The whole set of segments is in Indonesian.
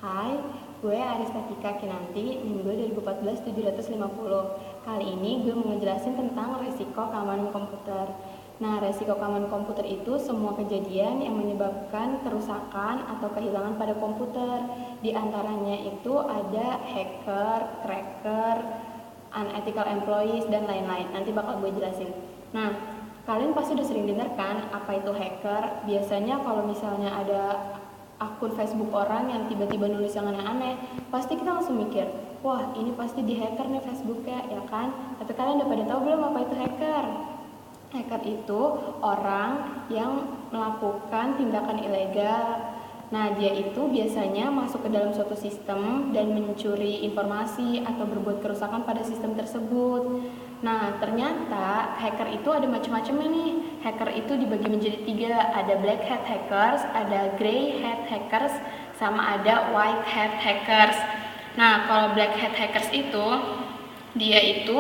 Hai, gue Arista Tika Kinanti, NIM gue 2014-750. Kali ini gue mau ngejelasin tentang resiko keamanan komputer. Nah, resiko keamanan komputer itu semua kejadian yang menyebabkan kerusakan atau kehilangan pada komputer. Di antaranya itu ada hacker, cracker, unethical employees, dan lain-lain. Nanti bakal gue jelasin. Nah, kalian pasti udah sering dengar kan apa itu hacker? Biasanya kalau misalnya ada akun Facebook orang yang tiba-tiba nulis yang aneh-aneh, pasti kita langsung mikir, wah ini pasti di hacker nih Facebooknya, ya kan? Tapi kalian udah pada tahu belum apa itu hacker? Hacker itu orang yang melakukan tindakan ilegal. Nah, dia itu biasanya masuk ke dalam suatu sistem dan mencuri informasi atau berbuat kerusakan pada sistem tersebut. Nah, ternyata hacker itu ada macam-macamnya nih. Hacker itu dibagi menjadi 3, ada black hat hackers, ada grey hat hackers, sama ada white hat hackers. Nah, kalau black hat hackers itu, dia itu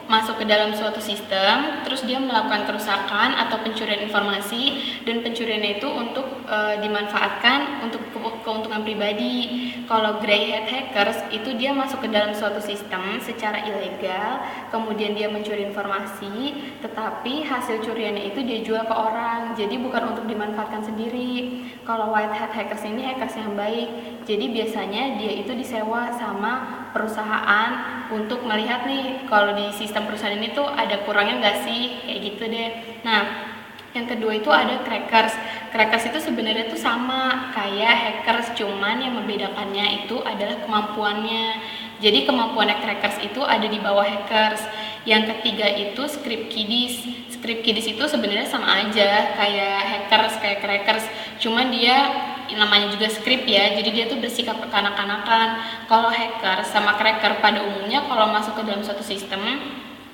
masuk ke dalam suatu sistem, terus dia melakukan kerusakan atau pencurian informasi, dan pencuriannya itu untuk dimanfaatkan untuk keuntungan pribadi. Kalau grey hat hackers itu dia masuk ke dalam suatu sistem secara ilegal, kemudian dia mencuri informasi, tetapi hasil curiannya itu dia jual ke orang, jadi bukan untuk dimanfaatkan sendiri. Kalau white hat hackers ini hackers yang baik, jadi biasanya dia itu disewa sama perusahaan untuk melihat nih kalau di sistem perusahaan ini tuh ada kurangnya nggak sih, kayak gitu deh. Nah, yang kedua itu ada crackers. Crackers itu sebenarnya tuh sama kayak hackers, cuman yang membedakannya itu adalah kemampuannya. Jadi kemampuannya crackers itu ada di bawah hackers. Yang ketiga itu script kiddies. Script kiddies itu sebenarnya sama aja kayak hackers, kayak crackers, cuman dia namanya juga script ya, jadi dia tuh bersikap kekanak-kanakan. Kalau hacker sama cracker pada umumnya kalau masuk ke dalam suatu sistem,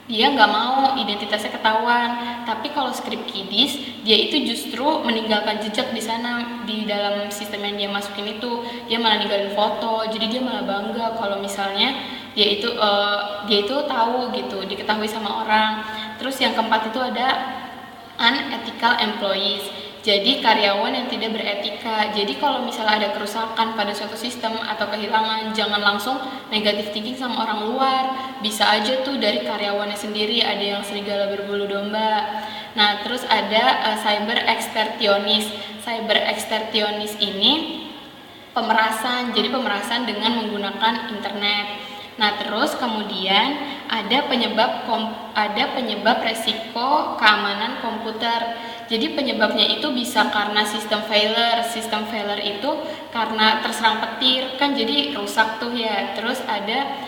dia nggak mau identitasnya ketahuan. Tapi kalau script kiddies, dia itu justru meninggalkan jejak di sana, di dalam sistem yang dia masukin itu. Dia malah ninggalin foto, jadi dia malah bangga kalau misalnya dia itu tahu gitu, diketahui sama orang. Terus yang keempat itu ada unethical employees. Jadi karyawan yang tidak beretika. Jadi kalau misalnya ada kerusakan pada suatu sistem atau kehilangan, jangan langsung negatif thinking sama orang luar. Bisa aja tuh dari karyawannya sendiri, ada yang serigala berbulu domba. Nah, terus ada cyber extortionist. Cyber extortionist ini pemerasan. Jadi pemerasan dengan menggunakan internet. Nah, terus kemudian ada penyebab resiko keamanan komputer. Jadi penyebabnya itu bisa karena sistem failure. Sistem failure itu karena terserang petir, kan jadi rusak tuh ya. Terus ada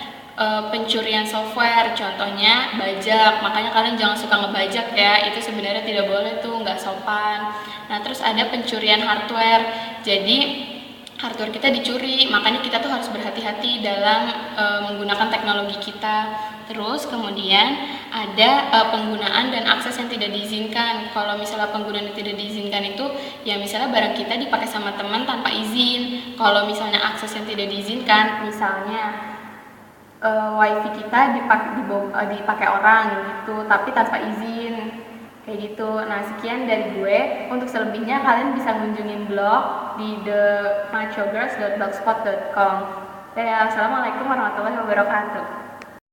pencurian software, contohnya bajak. Makanya kalian jangan suka ngebajak ya, itu sebenarnya tidak boleh tuh, nggak sopan. Nah, terus ada pencurian hardware. Jadi hardware kita dicuri, makanya kita tuh harus berhati-hati dalam menggunakan teknologi kita. Terus kemudian ada penggunaan dan akses yang tidak diizinkan. Kalau misalnya penggunaan yang tidak diizinkan itu ya misalnya barang kita dipakai sama teman tanpa izin. Kalau misalnya akses yang tidak diizinkan, misalnya wifi kita dipakai orang gitu, tapi tanpa izin. Kayak gitu. Nah, sekian dari gue. Untuk selebihnya kalian bisa kunjungin blog di themachogirls.blogspot.com. Assalamualaikum warahmatullahi wabarakatuh.